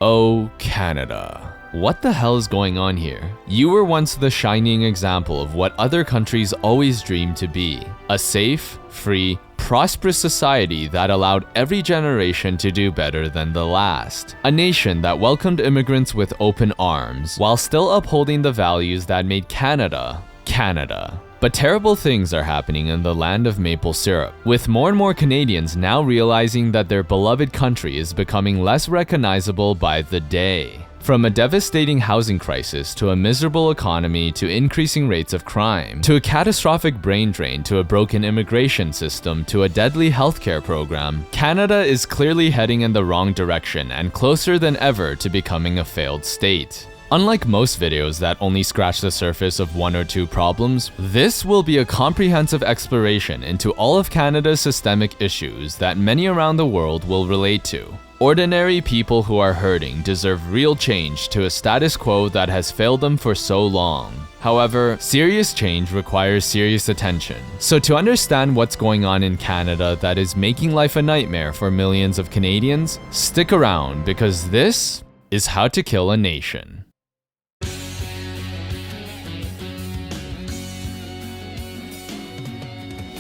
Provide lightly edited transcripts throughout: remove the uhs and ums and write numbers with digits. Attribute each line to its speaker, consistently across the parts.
Speaker 1: Oh, Canada. What the hell is going on here? You were once the shining example of what other countries always dreamed to be. A safe, free, prosperous society that allowed every generation to do better than the last. A nation that welcomed immigrants with open arms, while still upholding the values that made Canada, Canada. But terrible things are happening in the land of maple syrup, with more and more Canadians now realizing that their beloved country is becoming less recognizable by the day. From a devastating housing crisis to a miserable economy to increasing rates of crime, to a catastrophic brain drain to a broken immigration system to a deadly healthcare program, Canada is clearly heading in the wrong direction and closer than ever to becoming a failed state. Unlike most videos that only scratch the surface of one or two problems, this will be a comprehensive exploration into all of Canada's systemic issues that many around the world will relate to. Ordinary people who are hurting deserve real change to a status quo that has failed them for so long. However, serious change requires serious attention. So to understand what's going on in Canada that is making life a nightmare for millions of Canadians, stick around because this is how to kill a nation.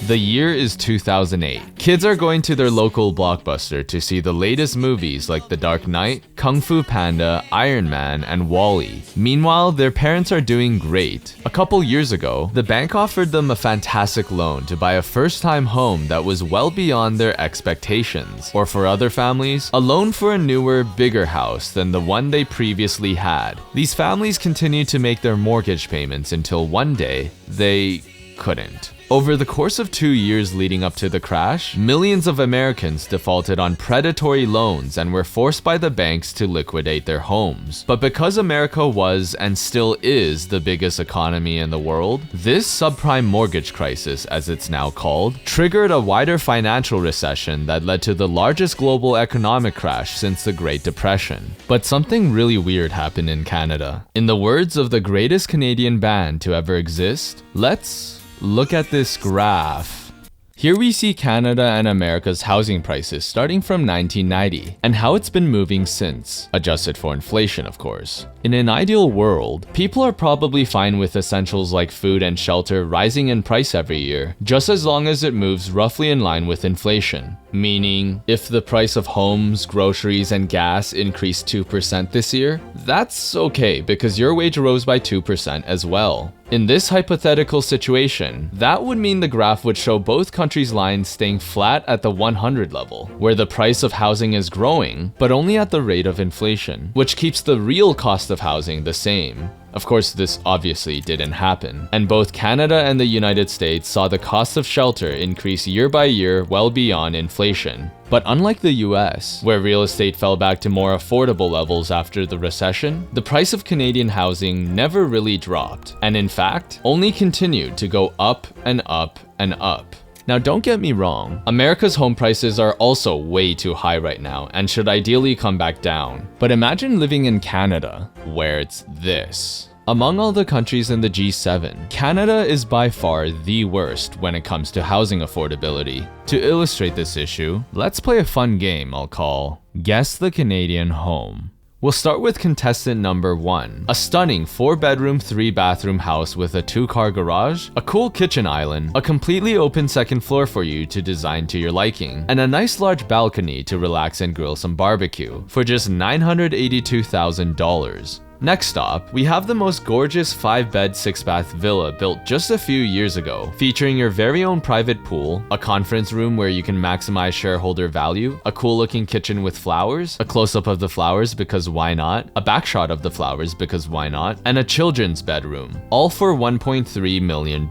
Speaker 1: The year is 2008. Kids are going to their local Blockbuster to see the latest movies like The Dark Knight, Kung Fu Panda, Iron Man, and WALL-E. Meanwhile, their parents are doing great. A couple years ago, the bank offered them a fantastic loan to buy a first-time home that was well beyond their expectations. Or for other families, a loan for a newer, bigger house than the one they previously had. These families continued to make their mortgage payments until one day, they couldn't. Over the course of 2 years leading up to the crash, millions of Americans defaulted on predatory loans and were forced by the banks to liquidate their homes. But because America was and still is the biggest economy in the world, this subprime mortgage crisis, as it's now called, triggered a wider financial recession that led to the largest global economic crash since the Great Depression. But something really weird happened in Canada. In the words of the greatest Canadian band to ever exist, let's look at this graph. Here we see Canada and America's housing prices starting from 1990 and how it's been moving since, adjusted for inflation of course. In an ideal world, people are probably fine with essentials like food and shelter rising in price every year, just as long as it moves roughly in line with inflation. Meaning, if the price of homes, groceries, and gas increased 2% this year, that's okay because your wage rose by 2% as well. In this hypothetical situation, that would mean the graph would show both countries' lines staying flat at the 100 level, where the price of housing is growing, but only at the rate of inflation, which keeps the real cost of housing the same. Of course, this obviously didn't happen, and both Canada and the United States saw the cost of shelter increase year by year well beyond inflation. But unlike the US, where real estate fell back to more affordable levels after the recession, the price of Canadian housing never really dropped, and in fact, only continued to go up and up and up. Now don't get me wrong, America's home prices are also way too high right now and should ideally come back down. But imagine living in Canada, where it's this. Among all the countries in the G7, Canada is by far the worst when it comes to housing affordability. To illustrate this issue, let's play a fun game I'll call Guess the Canadian Home. We'll start with contestant number 1, a stunning 4-bedroom, 3-bathroom house with a 2-car garage, a cool kitchen island, a completely open second floor for you to design to your liking, and a nice large balcony to relax and grill some barbecue for just $982,000. Next stop, we have the most gorgeous 5-bed, 6-bath villa built just a few years ago, featuring your very own private pool, a conference room where you can maximize shareholder value, a cool looking kitchen with flowers, a close-up of the flowers because why not, a backshot of the flowers because why not, and a children's bedroom, all for $1.3 million.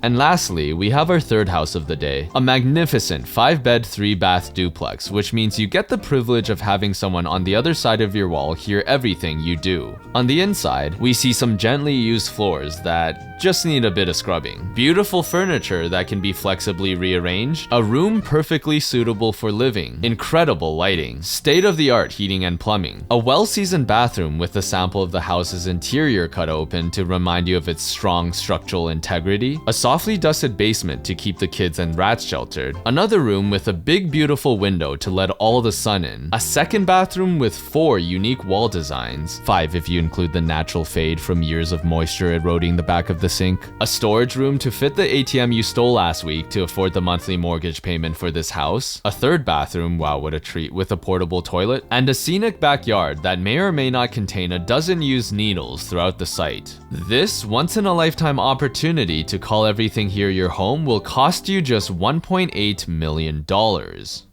Speaker 1: And lastly, we have our third house of the day, a magnificent 5-bed, 3-bath duplex, which means you get the privilege of having someone on the other side of your wall hear everything you do. On the inside, we see some gently used floors that just need a bit of scrubbing. Beautiful furniture that can be flexibly rearranged, a room perfectly suitable for living, incredible lighting, state-of-the-art heating and plumbing, a well-seasoned bathroom with a sample of the house's interior cut open to remind you of its strong structural integrity, a softly dusted basement to keep the kids and rats sheltered, another room with a big beautiful window to let all the sun in, a second bathroom with 4 unique wall designs, 5 if you include the natural fade from years of moisture eroding the back of the sink, a storage room to fit the ATM you stole last week to afford the monthly mortgage payment for this house, a third bathroom, wow what a treat, with a portable toilet, and a scenic backyard that may or may not contain a dozen used needles throughout the site. This once-in-a-lifetime opportunity to call everything here your home will cost you just $1.8 million.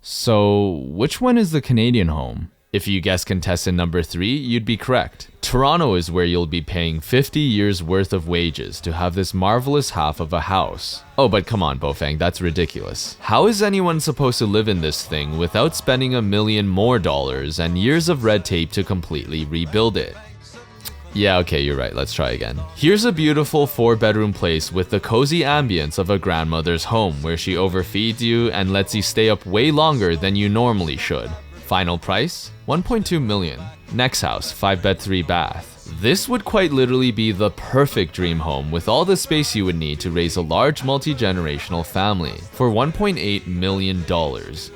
Speaker 1: So, which one is the Canadian home? If you guessed contestant number 3, you'd be correct. Toronto is where you'll be paying 50 years worth of wages to have this marvelous half of a house. Oh, but come on, Bofang, that's ridiculous. How is anyone supposed to live in this thing without spending $1 million more and years of red tape to completely rebuild it? Yeah, okay, you're right, let's try again. Here's a beautiful 4-bedroom place with the cozy ambience of a grandmother's home where she overfeeds you and lets you stay up way longer than you normally should. Final price? $1.2 million. Next house, 5-bed, 3-bath. This would quite literally be the perfect dream home with all the space you would need to raise a large multi-generational family for $1.8 million.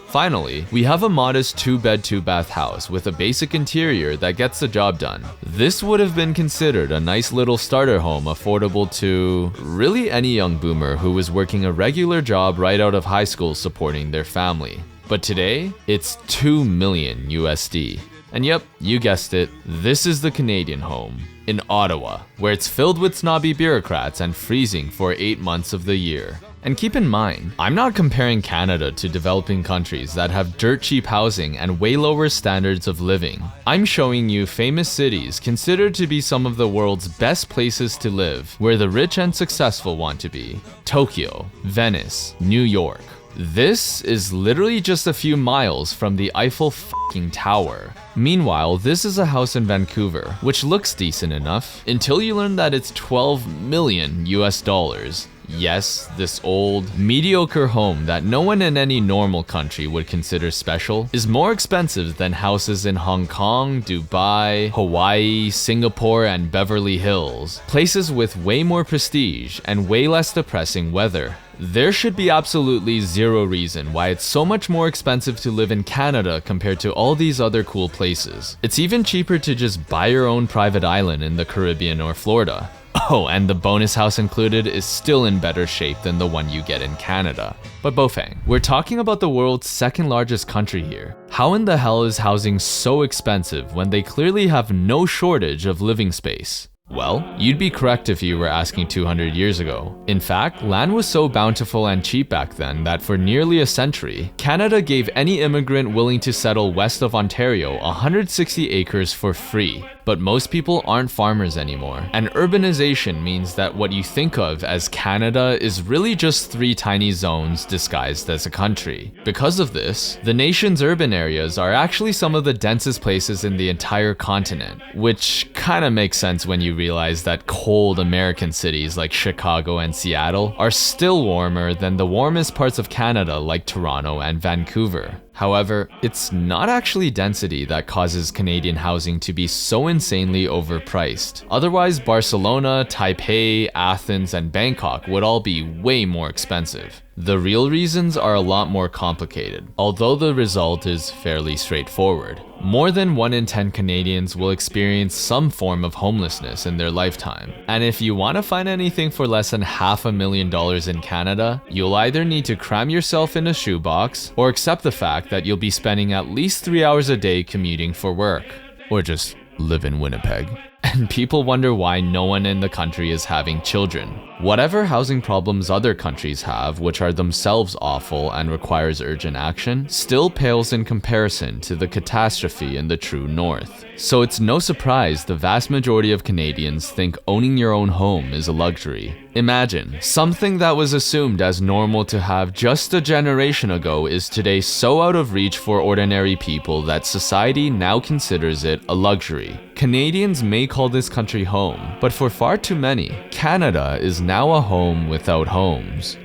Speaker 1: Finally, we have a modest 2-bed, 2-bath house with a basic interior that gets the job done. This would have been considered a nice little starter home affordable to really any young boomer who was working a regular job right out of high school supporting their family. But today, it's $2 million USD. And yep, you guessed it, this is the Canadian home, in Ottawa, where it's filled with snobby bureaucrats and freezing for 8 months of the year. And keep in mind, I'm not comparing Canada to developing countries that have dirt cheap housing and way lower standards of living. I'm showing you famous cities considered to be some of the world's best places to live, where the rich and successful want to be. Tokyo, Venice, New York. This is literally just a few miles from the Eiffel fucking Tower. Meanwhile, this is a house in Vancouver, which looks decent enough, until you learn that it's $12 million US. Yes, this old, mediocre home that no one in any normal country would consider special is more expensive than houses in Hong Kong, Dubai, Hawaii, Singapore, and Beverly Hills, places with way more prestige and way less depressing weather. There should be absolutely zero reason why it's so much more expensive to live in Canada compared to all these other cool places. It's even cheaper to just buy your own private island in the Caribbean or Florida. Oh, and the bonus house included is still in better shape than the one you get in Canada. But Bofang, we're talking about the world's second largest country here. How in the hell is housing so expensive when they clearly have no shortage of living space? Well, you'd be correct if you were asking 200 years ago. In fact, land was so bountiful and cheap back then that for nearly a century, Canada gave any immigrant willing to settle west of Ontario 160 acres for free. But most people aren't farmers anymore, and urbanization means that what you think of as Canada is really just 3 tiny zones disguised as a country. Because of this, the nation's urban areas are actually some of the densest places in the entire continent, which kinda makes sense when you realize that cold American cities like Chicago and Seattle are still warmer than the warmest parts of Canada like Toronto and Vancouver. However, it's not actually density that causes Canadian housing to be so insanely overpriced. Otherwise, Barcelona, Taipei, Athens, and Bangkok would all be way more expensive. The real reasons are a lot more complicated, although the result is fairly straightforward. More than 1 in 10 Canadians will experience some form of homelessness in their lifetime. And if you want to find anything for less than $500,000 in Canada, you'll either need to cram yourself in a shoebox or accept the fact that you'll be spending at least 3 hours a day commuting for work. Or just live in Winnipeg. And people wonder why no one in the country is having children. Whatever housing problems other countries have, which are themselves awful and requires urgent action, still pales in comparison to the catastrophe in the true north. So it's no surprise the vast majority of Canadians think owning your own home is a luxury. Imagine, something that was assumed as normal to have just a generation ago is today so out of reach for ordinary people that society now considers it a luxury. Canadians make call this country home, but for far too many, Canada is now a home without homes.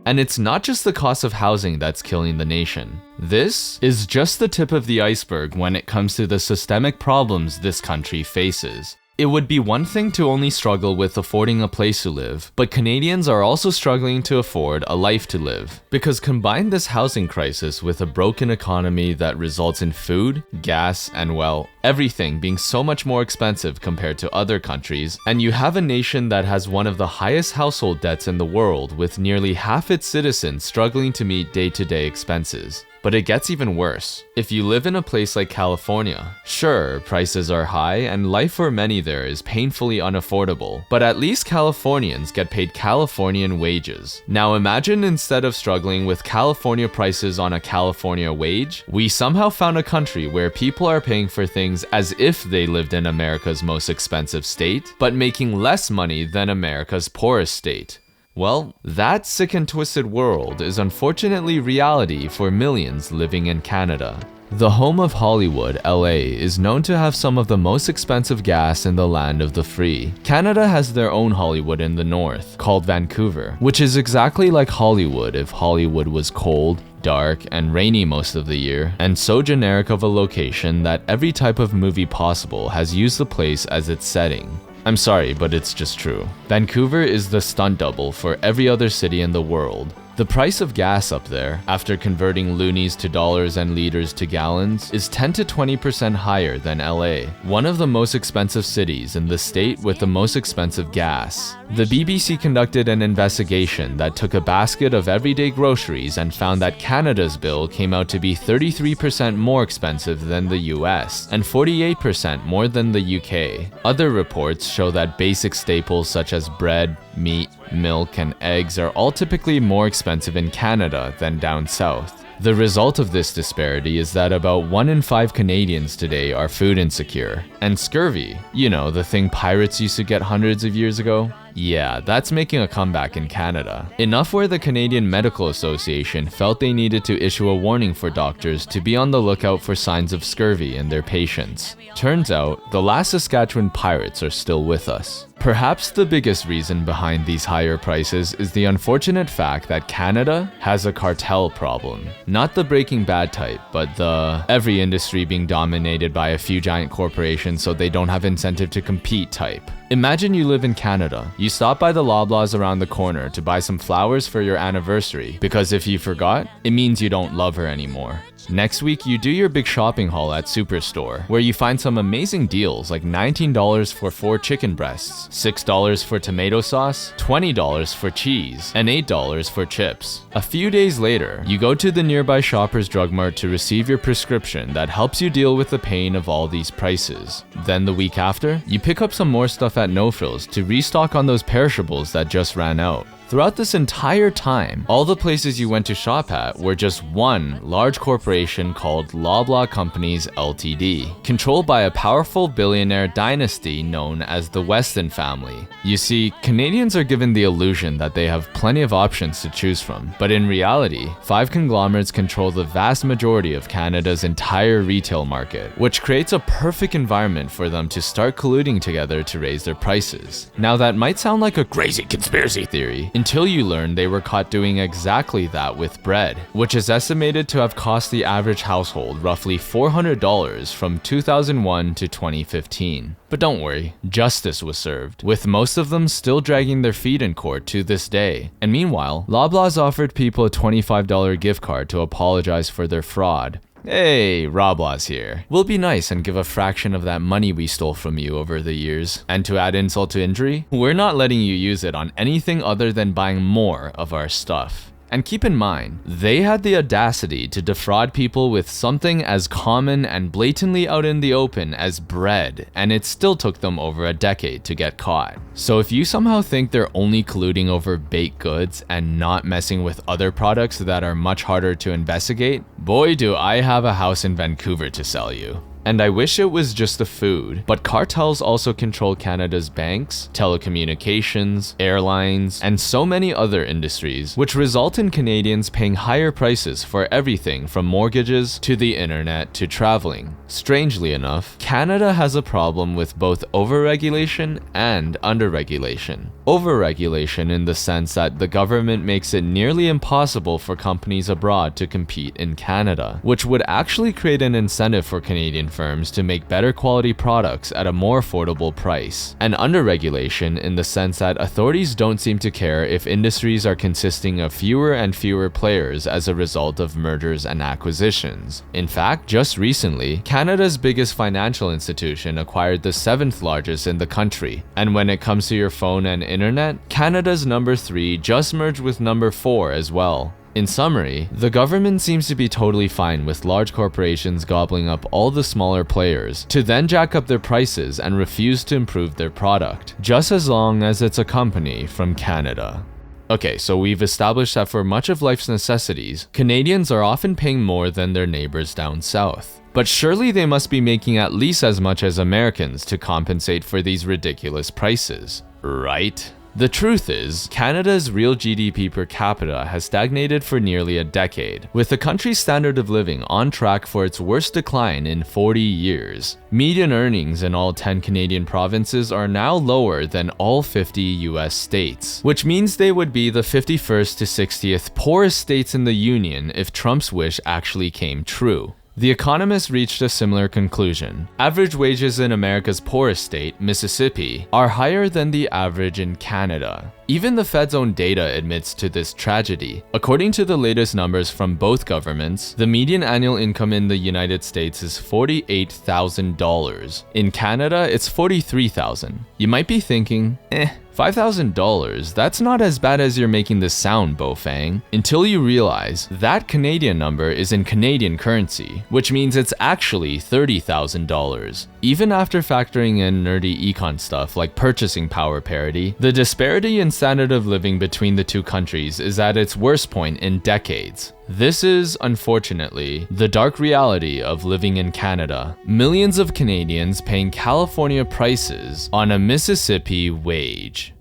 Speaker 1: And it's not just the cost of housing that's killing the nation. This is just the tip of the iceberg when it comes to the systemic problems this country faces. It would be one thing to only struggle with affording a place to live, but Canadians are also struggling to afford a life to live. Because combine this housing crisis with a broken economy that results in food, gas, and well, everything being so much more expensive compared to other countries, and you have a nation that has one of the highest household debts in the world, with nearly half its citizens struggling to meet day-to-day expenses. But it gets even worse. If you live in a place like California, sure, prices are high and life for many there is painfully unaffordable, but at least Californians get paid Californian wages. Now imagine instead of struggling with California prices on a California wage, we somehow found a country where people are paying for things as if they lived in America's most expensive state, but making less money than America's poorest state. Well, that sick and twisted world is unfortunately reality for millions living in Canada. The home of Hollywood, LA, is known to have some of the most expensive gas in the land of the free. Canada has their own Hollywood in the north, called Vancouver, which is exactly like Hollywood if Hollywood was cold, dark, and rainy most of the year, and so generic of a location that every type of movie possible has used the place as its setting. I'm sorry, but it's just true. Vancouver is the stunt double for every other city in the world. The price of gas up there, after converting loonies to dollars and liters to gallons, is 10 to 20% higher than LA, one of the most expensive cities in the state with the most expensive gas. The BBC conducted an investigation that took a basket of everyday groceries and found that Canada's bill came out to be 33% more expensive than the US and 48% more than the UK. Other reports show that basic staples such as bread, meat, milk, and eggs are all typically more expensive in Canada than down south. The result of this disparity is that about 1 in 5 Canadians today are food insecure. And scurvy, you know, the thing pirates used to get hundreds of years ago? Yeah, that's making a comeback in Canada. Enough where the Canadian Medical Association felt they needed to issue a warning for doctors to be on the lookout for signs of scurvy in their patients. Turns out, the last Saskatchewan pirates are still with us. Perhaps the biggest reason behind these higher prices is the unfortunate fact that Canada has a cartel problem. Not the Breaking Bad type, but the every industry being dominated by a few giant corporations so they don't have incentive to compete type. Imagine you live in Canada. You stop by the Loblaws around the corner to buy some flowers for your anniversary, because if you forgot, it means you don't love her anymore. Next week, you do your big shopping haul at Superstore, where you find some amazing deals like $19 for 4 chicken breasts, $6 for tomato sauce, $20 for cheese, and $8 for chips. A few days later, you go to the nearby Shoppers Drug Mart to receive your prescription that helps you deal with the pain of all these prices. Then the week after, you pick up some more stuff at No Frills to restock on those perishables that just ran out. Throughout this entire time, all the places you went to shop at were just one large corporation called Loblaw Companies Ltd, controlled by a powerful billionaire dynasty known as the Weston family. You see, Canadians are given the illusion that they have plenty of options to choose from, but in reality, 5 conglomerates control the vast majority of Canada's entire retail market, which creates a perfect environment for them to start colluding together to raise their prices. Now that might sound like a crazy conspiracy theory, until you learn they were caught doing exactly that with bread, which is estimated to have cost the average household roughly $400 from 2001 to 2015. But don't worry, justice was served, with most of them still dragging their feet in court to this day. And meanwhile, Loblaws offered people a $25 gift card to apologize for their fraud. Hey, Roblaw's here. We'll be nice and give a fraction of that money we stole from you over the years. And to add insult to injury, we're not letting you use it on anything other than buying more of our stuff. And keep in mind, they had the audacity to defraud people with something as common and blatantly out in the open as bread, and it still took them over a decade to get caught. So if you somehow think they're only colluding over baked goods and not messing with other products that are much harder to investigate, boy do I have a house in Vancouver to sell you. And I wish it was just the food, but cartels also control Canada's banks, telecommunications, airlines, and so many other industries, which result in Canadians paying higher prices for everything from mortgages to the internet to traveling. Strangely enough, Canada has a problem with both overregulation and underregulation. Overregulation in the sense that the government makes it nearly impossible for companies abroad to compete in Canada, which would actually create an incentive for Canadian firms to make better quality products at a more affordable price. And underregulation in the sense that authorities don't seem to care if industries are consisting of fewer and fewer players as a result of mergers and acquisitions. In fact, just recently, Canada's biggest financial institution acquired the 7th largest in the country. And when it comes to your phone and internet, Canada's number 3 just merged with number 4 as well. In summary, the government seems to be totally fine with large corporations gobbling up all the smaller players to then jack up their prices and refuse to improve their product, just as long as it's a company from Canada. Okay, so we've established that for much of life's necessities, Canadians are often paying more than their neighbors down south. But surely they must be making at least as much as Americans to compensate for these ridiculous prices, right? The truth is, Canada's real GDP per capita has stagnated for nearly a decade, with the country's standard of living on track for its worst decline in 40 years. Median earnings in all 10 Canadian provinces are now lower than all 50 US states, which means they would be the 51st to 60th poorest states in the Union if Trump's wish actually came true. The Economist reached a similar conclusion. Average wages in America's poorest state, Mississippi, are higher than the average in Canada. Even the Fed's own data admits to this tragedy. According to the latest numbers from both governments, the median annual income in the United States is $48,000. In Canada, it's $43,000. You might be thinking, $5,000, that's not as bad as you're making this sound, Bofang, until you realize that Canadian number is in Canadian currency, which means it's actually $30,000. Even after factoring in nerdy econ stuff like purchasing power parity, the disparity in standard of living between the two countries is at its worst point in decades. This is, unfortunately, the dark reality of living in Canada. Millions of Canadians paying California prices on a Mississippi wage.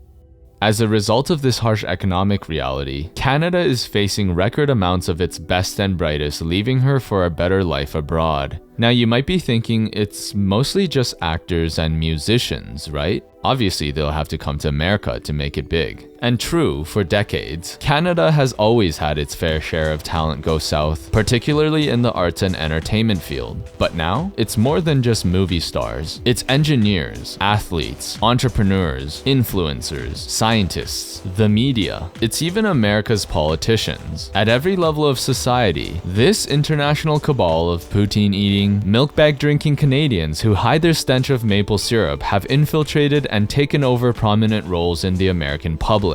Speaker 1: As a result of this harsh economic reality, Canada is facing record amounts of its best and brightest leaving her for a better life abroad. Now you might be thinking it's mostly just actors and musicians, right? Obviously they'll have to come to America to make it big. And true, for decades, Canada has always had its fair share of talent go south, particularly in the arts and entertainment field. But now, it's more than just movie stars. It's engineers, athletes, entrepreneurs, influencers, scientists, the media. It's even America's politicians. At every level of society, this international cabal of poutine-eating, milk-bag-drinking Canadians who hide their stench of maple syrup have infiltrated and taken over prominent roles in the American public.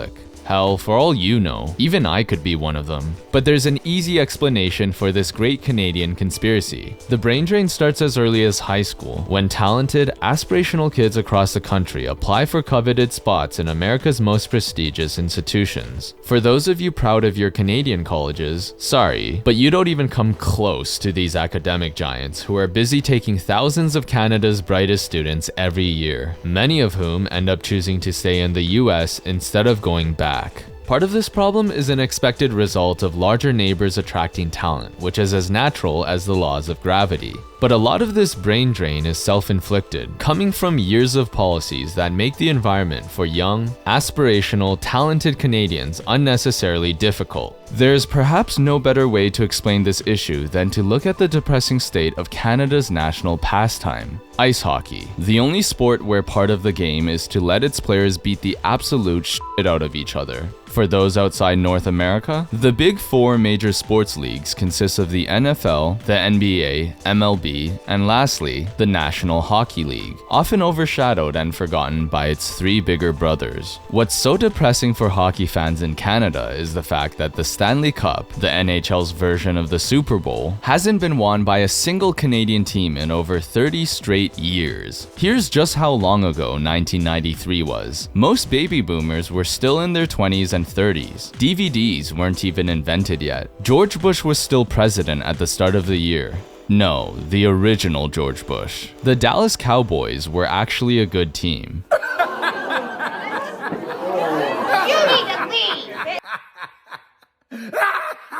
Speaker 1: Hell, for all you know, even I could be one of them. But there's an easy explanation for this great Canadian conspiracy. The brain drain starts as early as high school, when talented, aspirational kids across the country apply for coveted spots in America's most prestigious institutions. For those of you proud of your Canadian colleges, sorry, but you don't even come close to these academic giants who are busy taking thousands of Canada's brightest students every year, many of whom end up choosing to stay in the US instead of going back. Part of this problem is an expected result of larger neighbors attracting talent, which is as natural as the laws of gravity. But a lot of this brain drain is self-inflicted, coming from years of policies that make the environment for young, aspirational, talented Canadians unnecessarily difficult. There's perhaps no better way to explain this issue than to look at the depressing state of Canada's national pastime, ice hockey. The only sport where part of the game is to let its players beat the absolute shit out of each other. For those outside North America, the big four major sports leagues consist of the NFL, the NBA, MLB, and lastly, the National Hockey League, often overshadowed and forgotten by its three bigger brothers. What's so depressing for hockey fans in Canada is the fact that the Stanley Cup, the NHL's version of the Super Bowl, hasn't been won by a single Canadian team in over 30 straight years. Here's just how long ago 1993 was. Most baby boomers were still in their 20s and 30s. DVDs weren't even invented yet. George Bush was still president at the start of the year. No, the original George Bush. The Dallas Cowboys were actually a good team.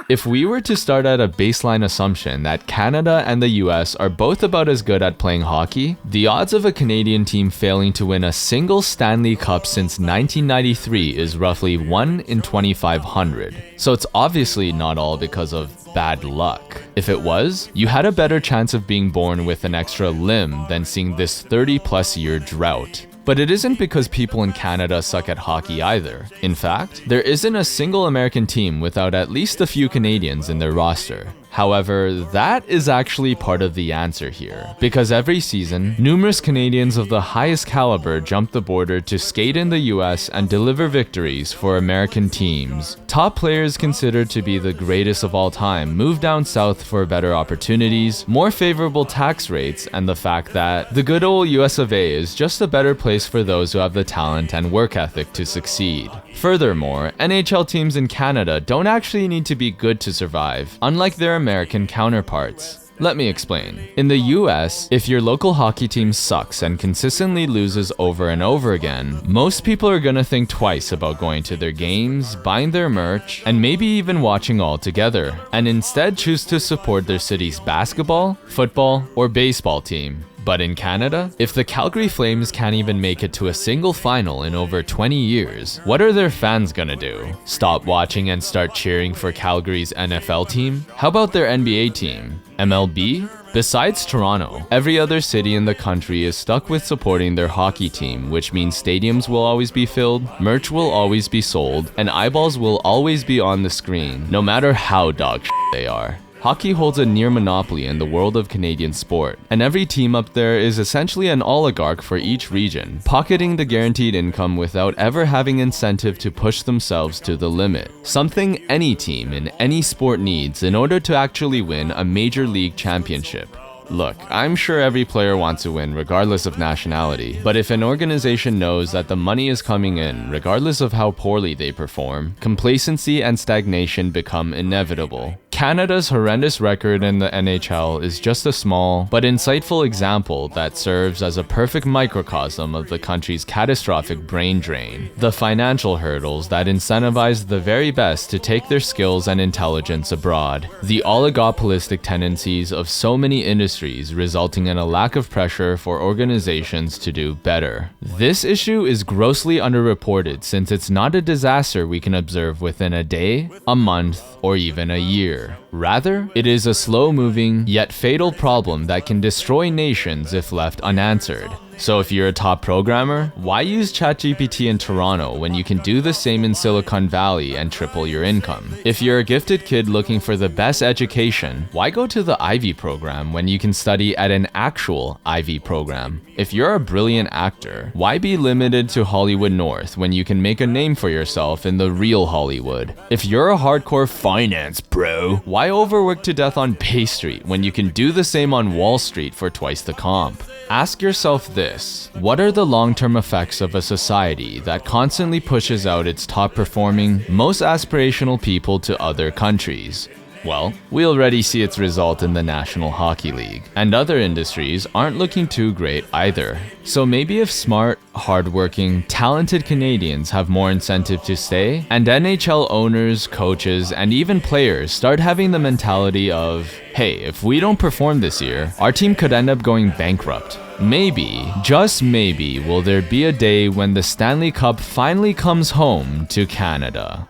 Speaker 1: If we were to start at a baseline assumption that Canada and the US are both about as good at playing hockey, the odds of a Canadian team failing to win a single Stanley Cup since 1993 is roughly 1 in 2,500. So it's obviously not all because of bad luck. If it was, you had a better chance of being born with an extra limb than seeing this 30+ year drought. But it isn't because people in Canada suck at hockey either. In fact, there isn't a single American team without at least a few Canadians in their roster. However, that is actually part of the answer here, because every season, numerous Canadians of the highest caliber jump the border to skate in the US and deliver victories for American teams. Top players considered to be the greatest of all time move down south for better opportunities, more favorable tax rates, and the fact that the good old US of A is just a better place for those who have the talent and work ethic to succeed. Furthermore, NHL teams in Canada don't actually need to be good to survive, unlike their American counterparts. Let me explain. In the US, if your local hockey team sucks and consistently loses over and over again, most people are gonna think twice about going to their games, buying their merch, and maybe even watching all together, and instead choose to support their city's basketball, football, or baseball team. But in Canada, if the Calgary Flames can't even make it to a single final in over 20 years, what are their fans gonna do? Stop watching and start cheering for Calgary's NFL team? How about their NBA team? MLB? Besides Toronto, every other city in the country is stuck with supporting their hockey team, which means stadiums will always be filled, merch will always be sold, and eyeballs will always be on the screen, no matter how dog shit they are. Hockey holds a near monopoly in the world of Canadian sport, and every team up there is essentially an oligarch for each region, pocketing the guaranteed income without ever having incentive to push themselves to the limit. Something any team in any sport needs in order to actually win a major league championship. Look, I'm sure every player wants to win regardless of nationality, but if an organization knows that the money is coming in regardless of how poorly they perform, complacency and stagnation become inevitable. Canada's horrendous record in the NHL is just a small but insightful example that serves as a perfect microcosm of the country's catastrophic brain drain. The financial hurdles that incentivize the very best to take their skills and intelligence abroad. The oligopolistic tendencies of so many industries resulting in a lack of pressure for organizations to do better. This issue is grossly underreported since it's not a disaster we can observe within a day, a month, or even a year. Rather, it is a slow-moving, yet fatal problem that can destroy nations if left unanswered. So if you're a top programmer, why use ChatGPT in Toronto when you can do the same in Silicon Valley and triple your income? If you're a gifted kid looking for the best education, why go to the Ivy program when you can study at an actual Ivy program? If you're a brilliant actor, why be limited to Hollywood North when you can make a name for yourself in the real Hollywood? If you're a hardcore finance bro, why overwork to death on Bay Street when you can do the same on Wall Street for twice the comp? Ask yourself this: what are the long-term effects of a society that constantly pushes out its top-performing, most aspirational people to other countries? Well, we already see its result in the National Hockey League, and other industries aren't looking too great either. So maybe if smart, hardworking, talented Canadians have more incentive to stay, and NHL owners, coaches, and even players start having the mentality of, hey, if we don't perform this year, our team could end up going bankrupt. Maybe, just maybe, will there be a day when the Stanley Cup finally comes home to Canada.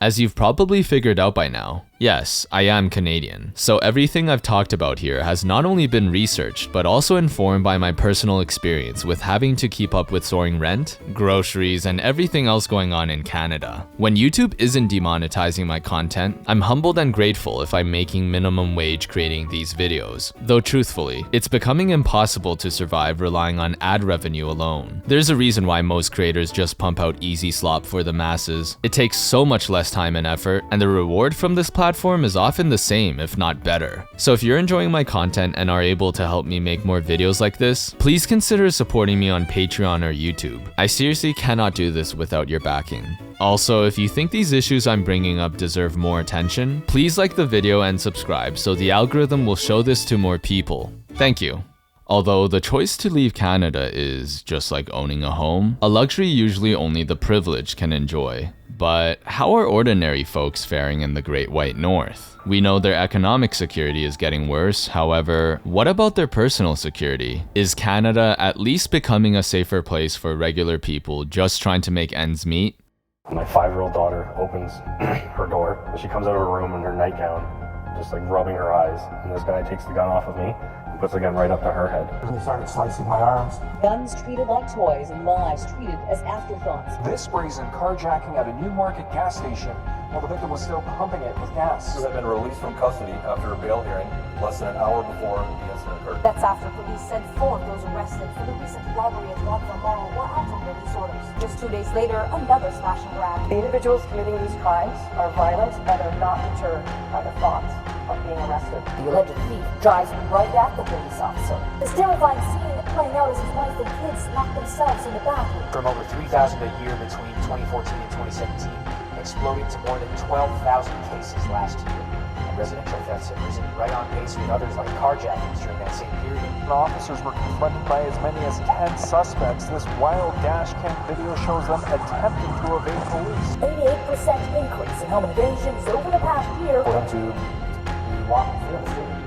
Speaker 1: As you've probably figured out by now, yes, I am Canadian, so everything I've talked about here has not only been researched, but also informed by my personal experience with having to keep up with soaring rent, groceries, and everything else going on in Canada. When YouTube isn't demonetizing my content, I'm humbled and grateful if I'm making minimum wage creating these videos. Though truthfully, it's becoming impossible to survive relying on ad revenue alone. There's a reason why most creators just pump out easy slop for the masses. It takes so much less time and effort, and the reward from this platform platform is often the same, if not better. So if you're enjoying my content and are able to help me make more videos like this, please consider supporting me on Patreon or YouTube. I seriously cannot do this without your backing. Also, if you think these issues I'm bringing up deserve more attention, please like the video and subscribe so the algorithm will show this to more people. Thank you. Although the choice to leave Canada is just like owning a home, a luxury usually only the privileged can enjoy. But how are ordinary folks faring in the Great White North? We know their economic security is getting worse, however, what about their personal security? Is Canada at least becoming a safer place for regular people just trying to make ends meet?
Speaker 2: My 5-year-old daughter opens her door, and she comes out of her room in her nightgown, just like rubbing her eyes, and this guy takes the gun off of me, puts the gun right up to her head.
Speaker 3: They started slicing my arms.
Speaker 4: Guns treated like toys and lives treated as afterthoughts.
Speaker 3: This brazen carjacking at a Newmarket gas station while the victim was still pumping it with gas.
Speaker 5: Who had been released from custody after a bail hearing less than an hour before the incident occurred.
Speaker 4: That's after police sent forth those arrested for the recent robbery at Rockville Mall were out on release orders. Just 2 days later, another smash and grab.
Speaker 6: The individuals committing these crimes are violent and are not deterred by the thought of being arrested.
Speaker 4: The alleged thief drives right at the police officer. This terrifying scene playing out as his wife and kids lock themselves in the bathroom.
Speaker 3: From over 3,000 a year between 2014 and 2017, exploding to more than 12,000 cases last year. And residential thefts have risen right on pace with others like carjackings during that same period.
Speaker 7: The officers were confronted by as many as 10 suspects. This wild dash cam video shows them attempting to evade police.
Speaker 4: 88% increase in home invasions over the past year.
Speaker 3: For them to be walking through the street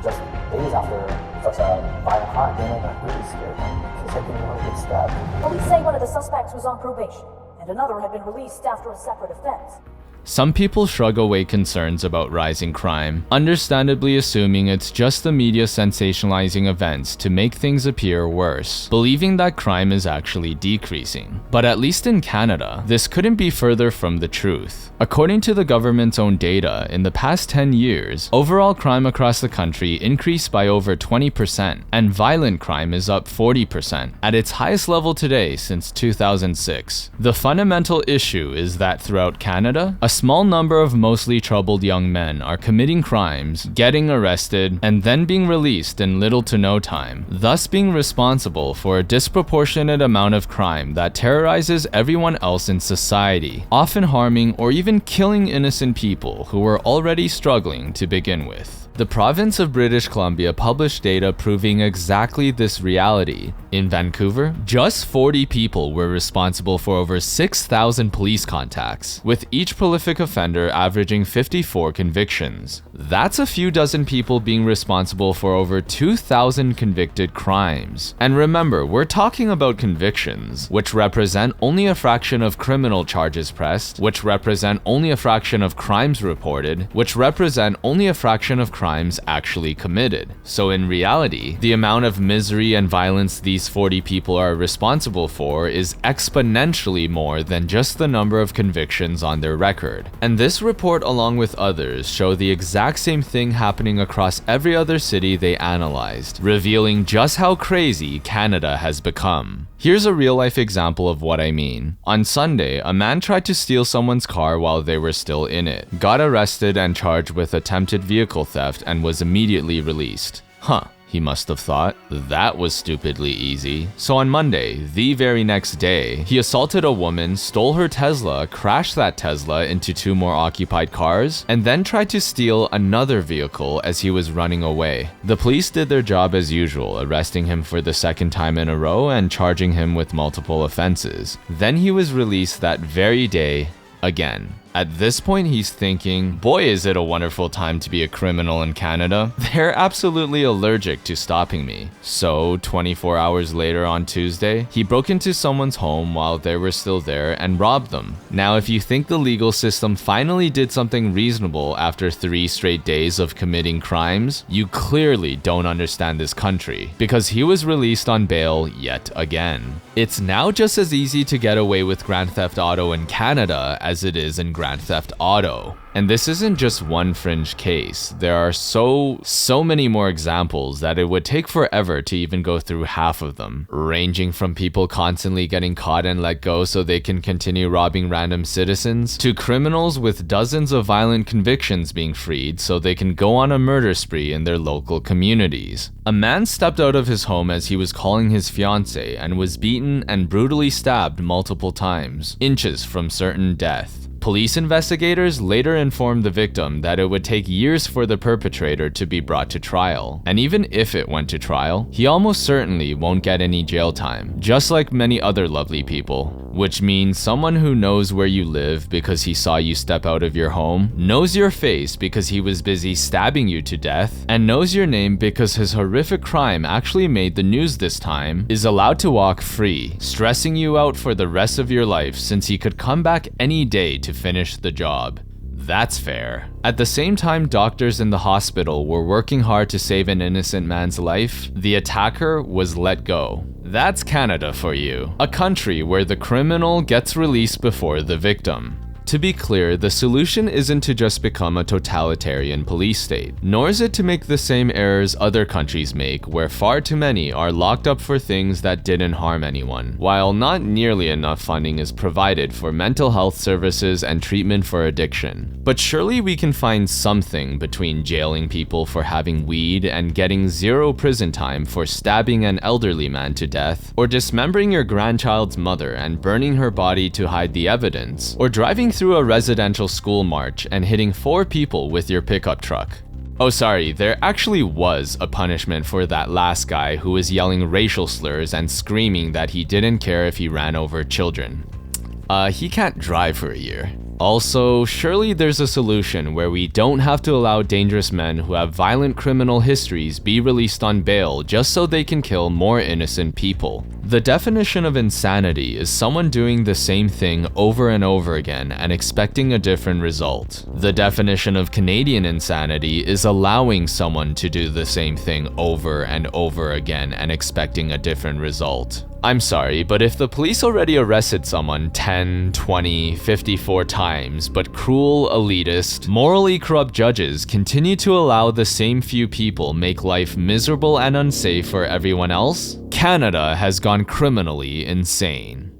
Speaker 3: just days after such a violent crime, that really scared them. It's like they didn't want to get stabbed.
Speaker 4: Police say one of the suspects was on probation, and another had been released after a separate offense.
Speaker 1: Some people shrug away concerns about rising crime, understandably assuming it's just the media sensationalizing events to make things appear worse, believing that crime is actually decreasing. But at least in Canada, this couldn't be further from the truth. According to the government's own data, in the past 10 years, overall crime across the country increased by over 20%, and violent crime is up 40%, at its highest level today since 2006. The fundamental issue is that throughout Canada, a small number of mostly troubled young men are committing crimes, getting arrested, and then being released in little to no time, thus being responsible for a disproportionate amount of crime that terrorizes everyone else in society, often harming or even killing innocent people who were already struggling to begin with. The province of British Columbia published data proving exactly this reality. In Vancouver, just 40 people were responsible for over 6,000 police contacts, with each prolific offender averaging 54 convictions. That's a few dozen people being responsible for over 2,000 convicted crimes. And remember, we're talking about convictions, which represent only a fraction of criminal charges pressed, which represent only a fraction of crimes reported, which represent only a fraction of crimes actually committed. So in reality, the amount of misery and violence these 40 people are responsible for is exponentially more than just the number of convictions on their record. And this report, along with others, show the exact same thing happening across every other city they analyzed, revealing just how crazy Canada has become. Here's a real-life example of what I mean. On Sunday, a man tried to steal someone's car while they were still in it, got arrested and charged with attempted vehicle theft, and was immediately released. Huh. He must have thought, that was stupidly easy. So on Monday, the very next day, he assaulted a woman, stole her Tesla, crashed that Tesla into 2 more occupied cars, and then tried to steal another vehicle as he was running away. The police did their job as usual, arresting him for the 2nd time in a row and charging him with multiple offenses. Then he was released that very day again. At this point, he's thinking, boy, is it a wonderful time to be a criminal in Canada. They're absolutely allergic to stopping me. So 24 hours later on Tuesday, he broke into someone's home while they were still there and robbed them. Now, if you think the legal system finally did something reasonable after 3 straight days of committing crimes, you clearly don't understand this country, because he was released on bail yet again. It's now just as easy to get away with Grand Theft Auto in Canada as it is in Grand Theft Auto. And this isn't just one fringe case. There are so many more examples that it would take forever to even go through half of them, ranging from people constantly getting caught and let go so they can continue robbing random citizens, to criminals with dozens of violent convictions being freed so they can go on a murder spree in their local communities. A man stepped out of his home as he was calling his fiancée and was beaten and brutally stabbed multiple times, inches from certain death. Police investigators later informed the victim that it would take years for the perpetrator to be brought to trial. And even if it went to trial, he almost certainly won't get any jail time, just like many other lovely people. Which means someone who knows where you live because he saw you step out of your home, knows your face because he was busy stabbing you to death, and knows your name because his horrific crime actually made the news this time, is allowed to walk free, stressing you out for the rest of your life since he could come back any day to finish the job. That's fair. At the same time doctors in the hospital were working hard to save an innocent man's life, the attacker was let go. That's Canada for you, a country where the criminal gets released before the victim. To be clear, the solution isn't to just become a totalitarian police state, nor is it to make the same errors other countries make, where far too many are locked up for things that didn't harm anyone, while not nearly enough funding is provided for mental health services and treatment for addiction. But surely we can find something between jailing people for having weed and getting 0 prison time for stabbing an elderly man to death, or dismembering your grandchild's mother and burning her body to hide the evidence, or driving through a residential school march and hitting 4 people with your pickup truck. Oh sorry, there actually was a punishment for that last guy who was yelling racial slurs and screaming that he didn't care if he ran over children. He can't drive for a year. Also, surely there's a solution where we don't have to allow dangerous men who have violent criminal histories be released on bail just so they can kill more innocent people. The definition of insanity is someone doing the same thing over and over again and expecting a different result. The definition of Canadian insanity is allowing someone to do the same thing over and over again and expecting a different result. I'm sorry, but if the police already arrested someone 10, 20, 54 times, but cruel, elitist, morally corrupt judges continue to allow the same few people make life miserable and unsafe for everyone else, Canada has gone criminally insane.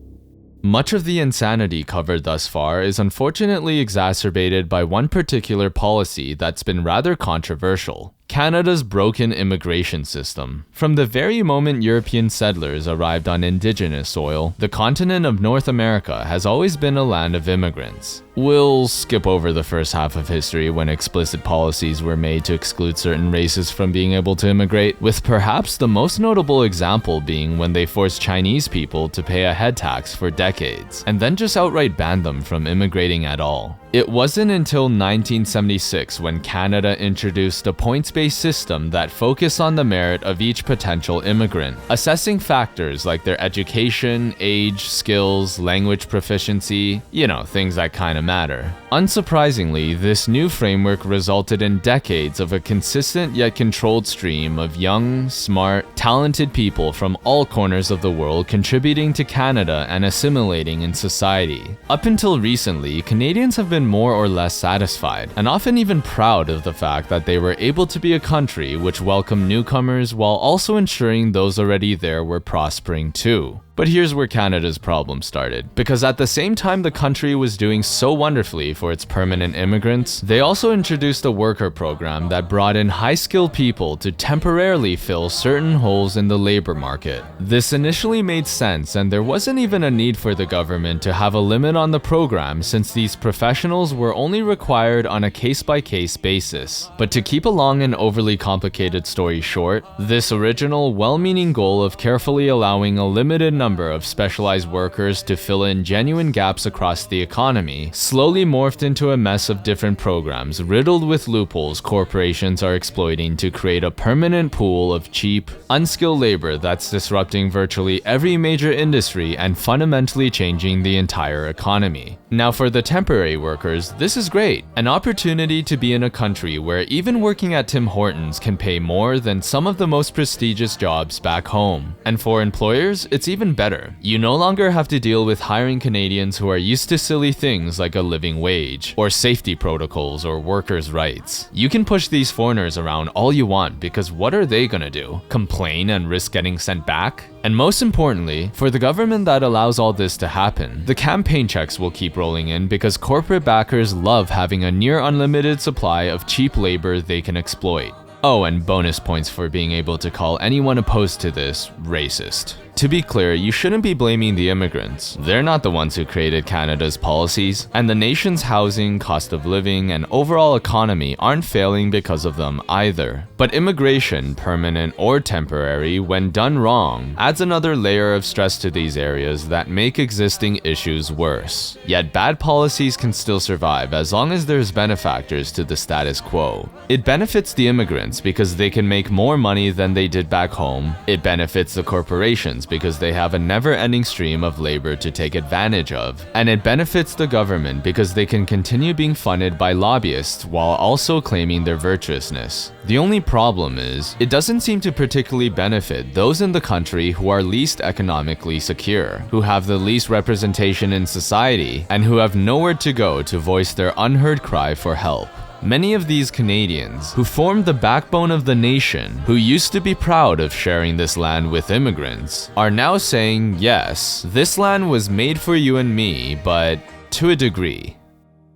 Speaker 1: Much of the insanity covered thus far is unfortunately exacerbated by one particular policy that's been rather controversial: Canada's broken immigration system. From the very moment European settlers arrived on indigenous soil, the continent of North America has always been a land of immigrants. We'll skip over the first half of history when explicit policies were made to exclude certain races from being able to immigrate, with perhaps the most notable example being when they forced Chinese people to pay a head tax for decades, and then just outright banned them from immigrating at all. It wasn't until 1976 when Canada introduced a points-based system that focused on the merit of each potential immigrant, assessing factors like their education, age, skills, language proficiency, things that kinda matter. Unsurprisingly, this new framework resulted in decades of a consistent yet controlled stream of young, smart, talented people from all corners of the world contributing to Canada and assimilating in society. Up until recently, Canadians have been more or less satisfied, and often even proud of the fact that they were able to be a country which welcomed newcomers while also ensuring those already there were prospering too. But here's where Canada's problem started, because at the same time the country was doing so wonderfully for its permanent immigrants, they also introduced a worker program that brought in high-skilled people to temporarily fill certain holes in the labor market. This initially made sense, and there wasn't even a need for the government to have a limit on the program since these professionals were only required on a case-by-case basis. But to keep a long and overly complicated story short, this original, well-meaning goal of carefully allowing a limited number of specialized workers to fill in genuine gaps across the economy slowly morphed into a mess of different programs riddled with loopholes corporations are exploiting to create a permanent pool of cheap, unskilled labor that's disrupting virtually every major industry and fundamentally changing the entire economy. Now for the temporary workers, this is great. An opportunity to be in a country where even working at Tim Hortons can pay more than some of the most prestigious jobs back home. And for employers, it's even even better. You no longer have to deal with hiring Canadians who are used to silly things like a living wage, or safety protocols, or workers' rights. You can push these foreigners around all you want because what are they gonna do? Complain and risk getting sent back? And most importantly, for the government that allows all this to happen, the campaign checks will keep rolling in because corporate backers love having a near unlimited supply of cheap labor they can exploit. Oh, and bonus points for being able to call anyone opposed to this racist. To be clear, you shouldn't be blaming the immigrants. They're not the ones who created Canada's policies, and the nation's housing, cost of living, and overall economy aren't failing because of them either. But immigration, permanent or temporary, when done wrong, adds another layer of stress to these areas that make existing issues worse. Yet bad policies can still survive as long as there's benefactors to the status quo. It benefits the immigrants because they can make more money than they did back home. It benefits the corporations because they have a never-ending stream of labor to take advantage of. And it benefits the government because they can continue being funded by lobbyists while also claiming their virtuousness. The only problem is, it doesn't seem to particularly benefit those in the country who are least economically secure, who have the least representation in society, and who have nowhere to go to voice their unheard cry for help. Many of these Canadians, who formed the backbone of the nation, who used to be proud of sharing this land with immigrants, are now saying, yes, this land was made for you and me, but to a degree.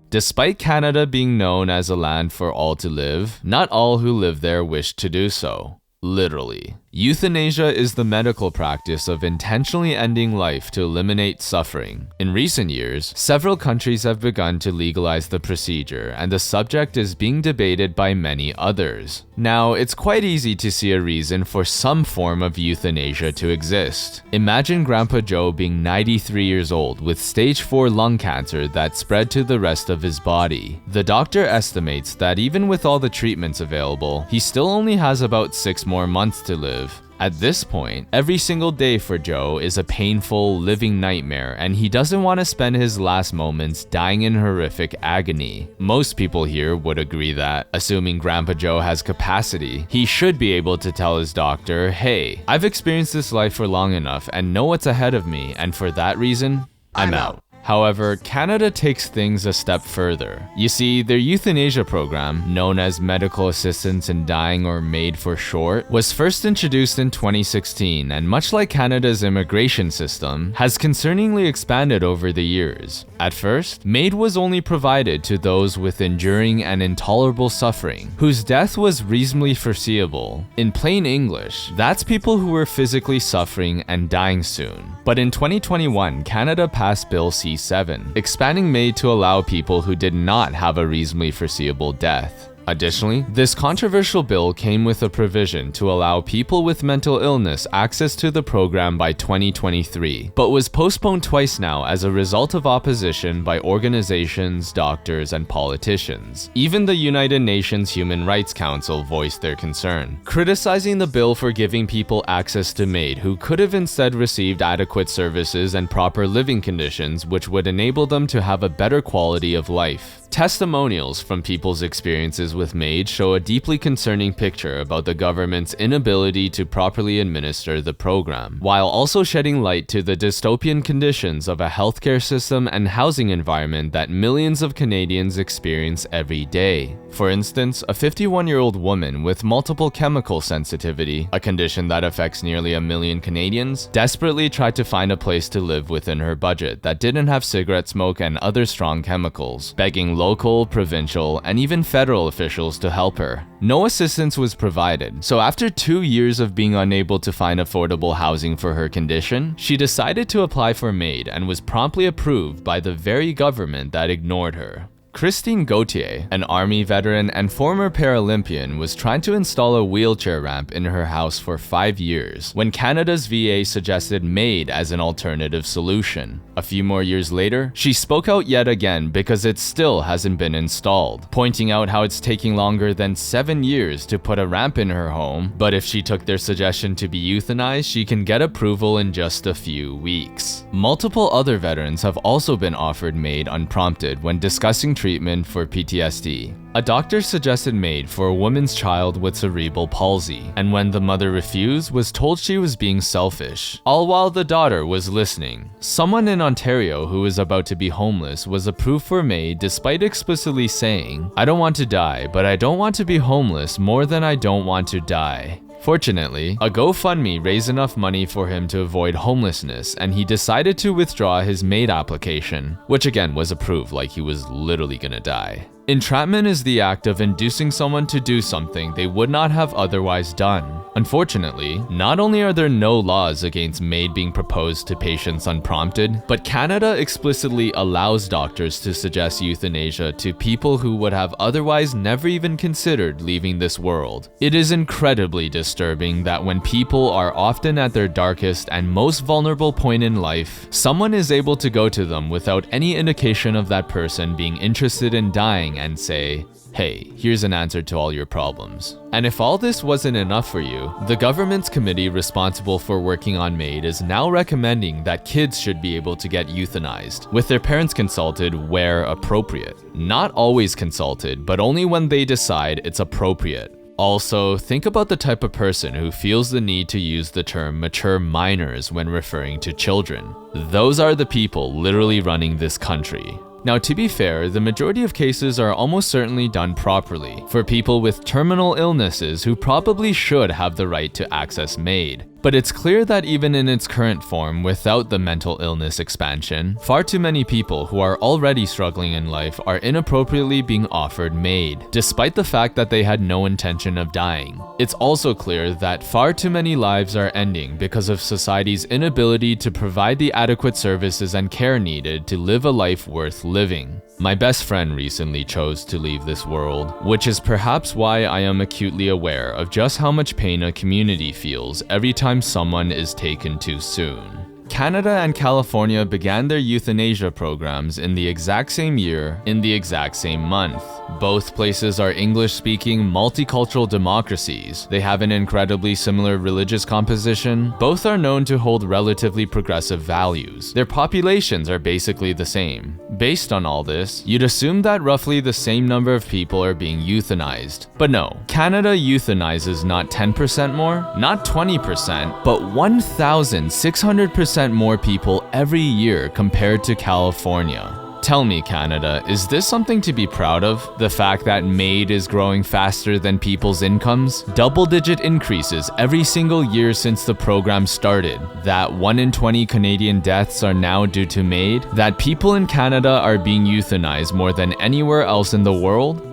Speaker 1: Despite Canada being known as a land for all to live, not all who live there wish to do so. Literally. Euthanasia is the medical practice of intentionally ending life to eliminate suffering. In recent years, several countries have begun to legalize the procedure, and the subject is being debated by many others. Now, it's quite easy to see a reason for some form of euthanasia to exist. Imagine Grandpa Joe being 93 years old with stage 4 lung cancer that spread to the rest of his body. The doctor estimates that even with all the treatments available, he still only has about 6 more months to live. At this point, every single day for Joe is a painful, living nightmare, and he doesn't want to spend his last moments dying in horrific agony. Most people here would agree that, assuming Grandpa Joe has capacity, he should be able to tell his doctor, hey, I've experienced this life for long enough and know what's ahead of me, and for that reason, I'm out. However, Canada takes things a step further. You see, their euthanasia program, known as Medical Assistance in Dying, or MAID for short, was first introduced in 2016, and much like Canada's immigration system, has concerningly expanded over the years. At first, MAID was only provided to those with enduring and intolerable suffering, whose death was reasonably foreseeable. In plain English, that's people who were physically suffering and dying soon. But in 2021, Canada passed Bill C-7, expanding MAID to allow people who did not have a reasonably foreseeable death. Additionally, this controversial bill came with a provision to allow people with mental illness access to the program by 2023, but was postponed twice now as a result of opposition by organizations, doctors, and politicians. Even the United Nations Human Rights Council voiced their concern, criticizing the bill for giving people access to MAID who could have instead received adequate services and proper living conditions which would enable them to have a better quality of life. Testimonials from people's experiences with MAID show a deeply concerning picture about the government's inability to properly administer the program, while also shedding light to the dystopian conditions of a healthcare system and housing environment that millions of Canadians experience every day. For instance, a 51-year-old woman with multiple chemical sensitivity, a condition that affects nearly 1 million Canadians, desperately tried to find a place to live within her budget that didn't have cigarette smoke and other strong chemicals, begging local, provincial, and even federal officials to help her. No assistance was provided, so after 2 years of being unable to find affordable housing for her condition, she decided to apply for MAID and was promptly approved by the very government that ignored her. Christine Gauthier, an Army veteran and former Paralympian, was trying to install a wheelchair ramp in her house for 5 years when Canada's VA suggested MAID as an alternative solution. A few more years later, she spoke out yet again because it still hasn't been installed, pointing out how it's taking longer than 7 years to put a ramp in her home, but if she took their suggestion to be euthanized, she can get approval in just a few weeks. Multiple other veterans have also been offered MAID unprompted when discussing treatment for PTSD. A doctor suggested MAID for a woman's child with cerebral palsy, and when the mother refused, was told she was being selfish, all while the daughter was listening. Someone in Ontario who was about to be homeless was approved for MAID despite explicitly saying, "I don't want to die, but I don't want to be homeless more than I don't want to die." Fortunately, a GoFundMe raised enough money for him to avoid homelessness, and he decided to withdraw his MAID application, which again was approved like he was literally gonna die. Entrapment is the act of inducing someone to do something they would not have otherwise done. Unfortunately, not only are there no laws against MAID being proposed to patients unprompted, but Canada explicitly allows doctors to suggest euthanasia to people who would have otherwise never even considered leaving this world. It is incredibly disturbing that when people are often at their darkest and most vulnerable point in life, someone is able to go to them without any indication of that person being interested in dying and say, "Hey, here's an answer to all your problems." And if all this wasn't enough for you, the government's committee responsible for working on MAID is now recommending that kids should be able to get euthanized, with their parents consulted where appropriate. Not always consulted, but only when they decide it's appropriate. Also, think about the type of person who feels the need to use the term mature minors when referring to children. Those are the people literally running this country. Now, to be fair, the majority of cases are almost certainly done properly for people with terminal illnesses who probably should have the right to access MAID. But it's clear that even in its current form, without the mental illness expansion, far too many people who are already struggling in life are inappropriately being offered MAID, despite the fact that they had no intention of dying. It's also clear that far too many lives are ending because of society's inability to provide the adequate services and care needed to live a life worth living. My best friend recently chose to leave this world, which is perhaps why I am acutely aware of just how much pain a community feels every time someone is taken too soon. Canada and California began their euthanasia programs in the exact same year, in the exact same month. Both places are English-speaking, multicultural democracies. They have an incredibly similar religious composition. Both are known to hold relatively progressive values. Their populations are basically the same. Based on all this, you'd assume that roughly the same number of people are being euthanized. But no, Canada euthanizes not 10% more, not 20%, but 1,600% more people every year compared to California. Tell me, Canada, is this something to be proud of? The fact that MAID is growing faster than people's incomes? Double-digit increases every single year since the program started? That 1 in 20 Canadian deaths are now due to MAID? That people in Canada are being euthanized more than anywhere else in the world?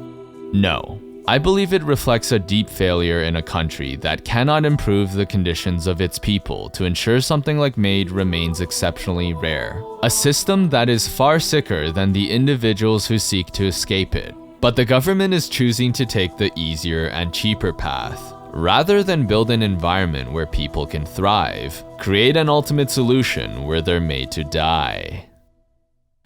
Speaker 1: No. I believe it reflects a deep failure in a country that cannot improve the conditions of its people to ensure something like MAID remains exceptionally rare. A system that is far sicker than the individuals who seek to escape it. But the government is choosing to take the easier and cheaper path. Rather than build an environment where people can thrive, create an ultimate solution where they're made to die.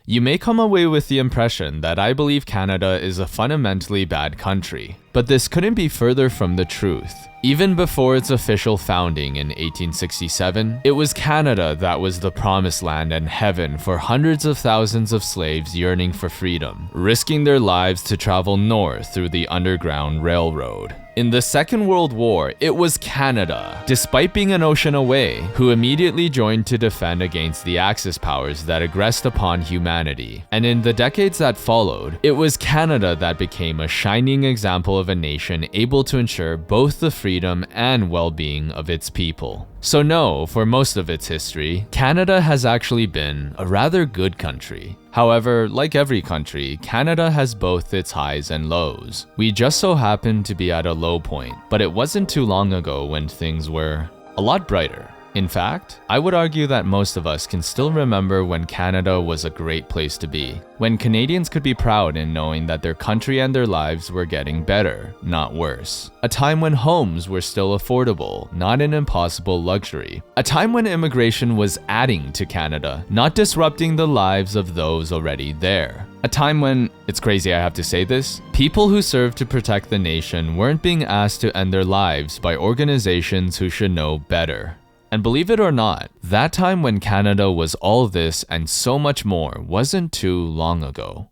Speaker 1: You may come away with the impression that I believe Canada is a fundamentally bad country, but this couldn't be further from the truth. Even before its official founding in 1867, it was Canada that was the promised land and heaven for hundreds of thousands of slaves yearning for freedom, risking their lives to travel north through the Underground Railroad. In the Second World War, it was Canada, despite being an ocean away, who immediately joined to defend against the Axis powers that aggressed upon humanity. And in the decades that followed, it was Canada that became a shining example of a nation able to ensure both the freedom and well-being of its people. So no, for most of its history, Canada has actually been a rather good country. However, like every country, Canada has both its highs and lows. We just so happen to be at a low point, but it wasn't too long ago when things were a lot brighter. In fact, I would argue that most of us can still remember when Canada was a great place to be, when Canadians could be proud in knowing that their country and their lives were getting better, not worse. A time when homes were still affordable, not an impossible luxury. A time when immigration was adding to Canada, not disrupting the lives of those already there. A time when, it's crazy I have to say this, people who served to protect the nation weren't being asked to end their lives by organizations who should know better. And believe it or not, that time when Canada was all this and so much more wasn't too long ago.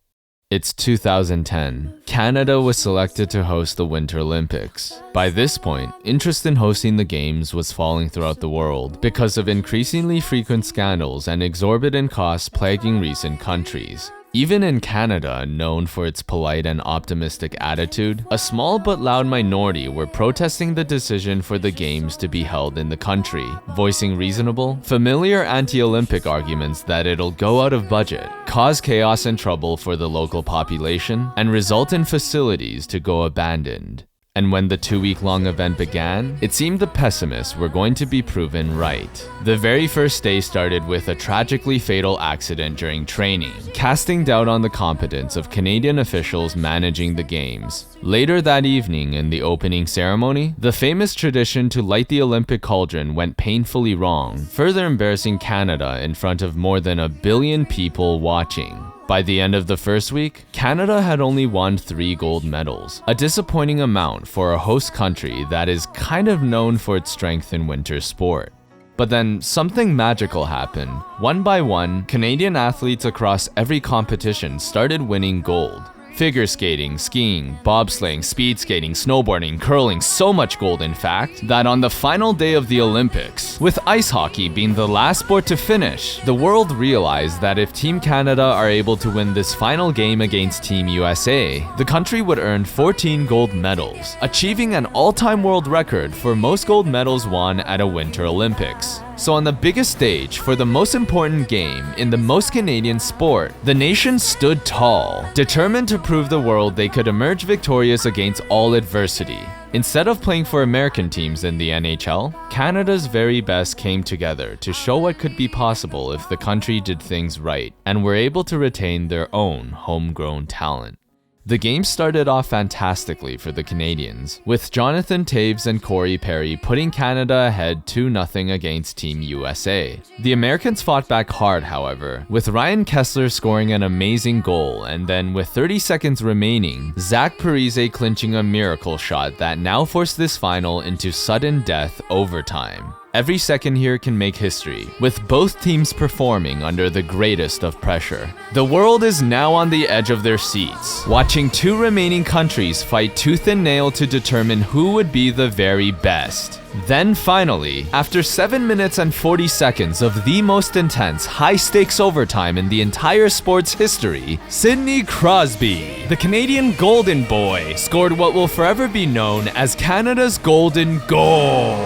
Speaker 1: It's 2010. Canada was selected to host the Winter Olympics. By this point, interest in hosting the Games was falling throughout the world because of increasingly frequent scandals and exorbitant costs plaguing recent countries. Even in Canada, known for its polite and optimistic attitude, a small but loud minority were protesting the decision for the Games to be held in the country, voicing reasonable, familiar anti-Olympic arguments that it'll go out of budget, cause chaos and trouble for the local population, and result in facilities to go abandoned. And when the 2-week-long event began, it seemed the pessimists were going to be proven right. The very first day started with a tragically fatal accident during training, casting doubt on the competence of Canadian officials managing the Games. Later that evening, in the opening ceremony, the famous tradition to light the Olympic cauldron went painfully wrong, further embarrassing Canada in front of more than 1 billion people watching. By the end of the first week, Canada had only won 3 gold medals, a disappointing amount for a host country that is kind of known for its strength in winter sport. But then something magical happened. One by one, Canadian athletes across every competition started winning gold. Figure skating, skiing, bobsleighing, speed skating, snowboarding, curling, so much gold in fact, that on the final day of the Olympics, with ice hockey being the last sport to finish, the world realized that if Team Canada are able to win this final game against Team USA, the country would earn 14 gold medals, achieving an all-time world record for most gold medals won at a Winter Olympics. So on the biggest stage for the most important game in the most Canadian sport, the nation stood tall, determined to prove the world they could emerge victorious against all adversity. Instead of playing for American teams in the NHL, Canada's very best came together to show what could be possible if the country did things right and were able to retain their own homegrown talent. The game started off fantastically for the Canadians, with Jonathan Toews and Corey Perry putting Canada ahead 2-0 against Team USA. The Americans fought back hard, however, with Ryan Kesler scoring an amazing goal, and then with 30 seconds remaining, Zach Parise clinching a miracle shot that now forced this final into sudden death overtime. Every second here can make history, with both teams performing under the greatest of pressure. The world is now on the edge of their seats, watching 2 remaining countries fight tooth and nail to determine who would be the very best. Then finally, after 7 minutes and 40 seconds of the most intense, high-stakes overtime in the entire sport's history, Sidney Crosby, the Canadian Golden Boy, scored what will forever be known as Canada's Golden Goal.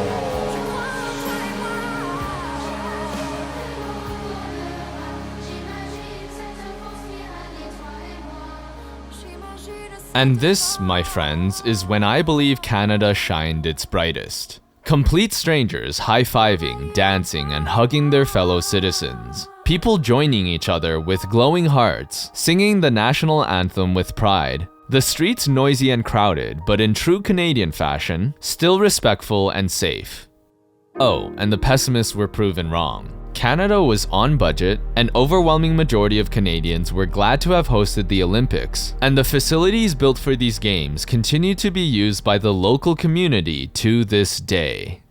Speaker 1: And this, my friends, is when I believe Canada shined its brightest. Complete strangers high-fiving, dancing, and hugging their fellow citizens. People joining each other with glowing hearts, singing the national anthem with pride. The streets noisy and crowded, but in true Canadian fashion, still respectful and safe. Oh, and the pessimists were proven wrong. Canada was on budget, an overwhelming majority of Canadians were glad to have hosted the Olympics, and the facilities built for these games continue to be used by the local community to this day.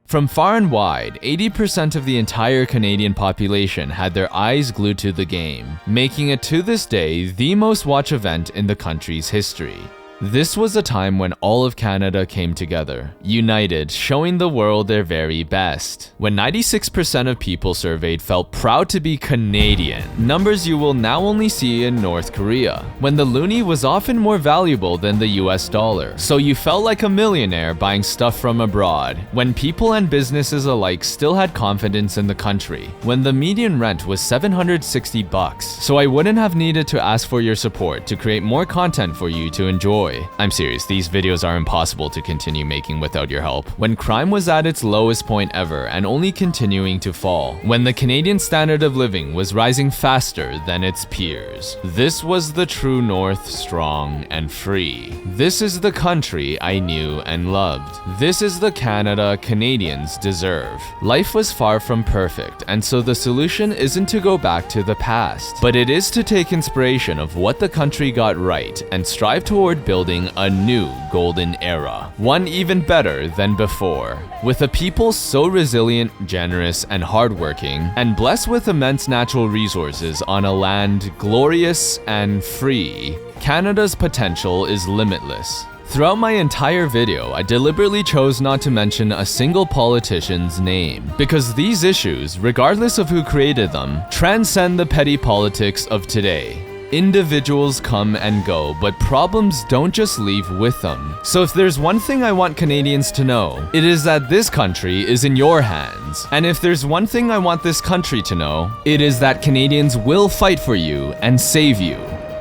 Speaker 1: From far and wide, 80% of the entire Canadian population had their eyes glued to the game, making it to this day the most watched event in the country's history. This was a time when all of Canada came together, united, showing the world their very best. When 96% of people surveyed felt proud to be Canadian, numbers you will now only see in North Korea, when the loonie was often more valuable than the US dollar, so you felt like a millionaire buying stuff from abroad, when people and businesses alike still had confidence in the country, when the median rent was $760, so I wouldn't have needed to ask for your support to create more content for you to enjoy. I'm serious, these videos are impossible to continue making without your help. When crime was at its lowest point ever and only continuing to fall. When the Canadian standard of living was rising faster than its peers. This was the true North, strong and free. This is the country I knew and loved. This is the Canada Canadians deserve. Life was far from perfect, and so the solution isn't to go back to the past, but it is to take inspiration of what the country got right and strive toward building building a new golden era, one even better than before. With a people so resilient, generous, and hardworking, and blessed with immense natural resources on a land glorious and free, Canada's potential is limitless. Throughout my entire video, I deliberately chose not to mention a single politician's name, because these issues, regardless of who created them, transcend the petty politics of today. Individuals come and go, but problems don't just leave with them. So if there's one thing I want Canadians to know, it is that this country is in your hands. And if there's one thing I want this country to know, it is that Canadians will fight for you and save you.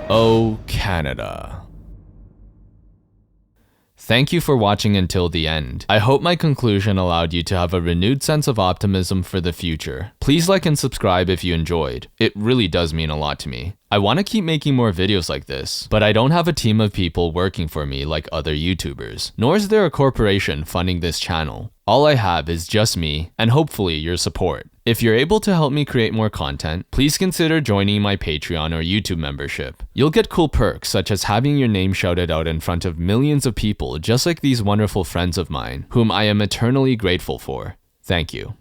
Speaker 1: Oh, Canada. Thank you for watching until the end. I hope my conclusion allowed you to have a renewed sense of optimism for the future. Please like and subscribe if you enjoyed. It really does mean a lot to me. I want to keep making more videos like this, but I don't have a team of people working for me like other YouTubers, nor is there a corporation funding this channel. All I have is just me, and hopefully your support. If you're able to help me create more content, please consider joining my Patreon or YouTube membership. You'll get cool perks such as having your name shouted out in front of millions of people just like these wonderful friends of mine, whom I am eternally grateful for. Thank you.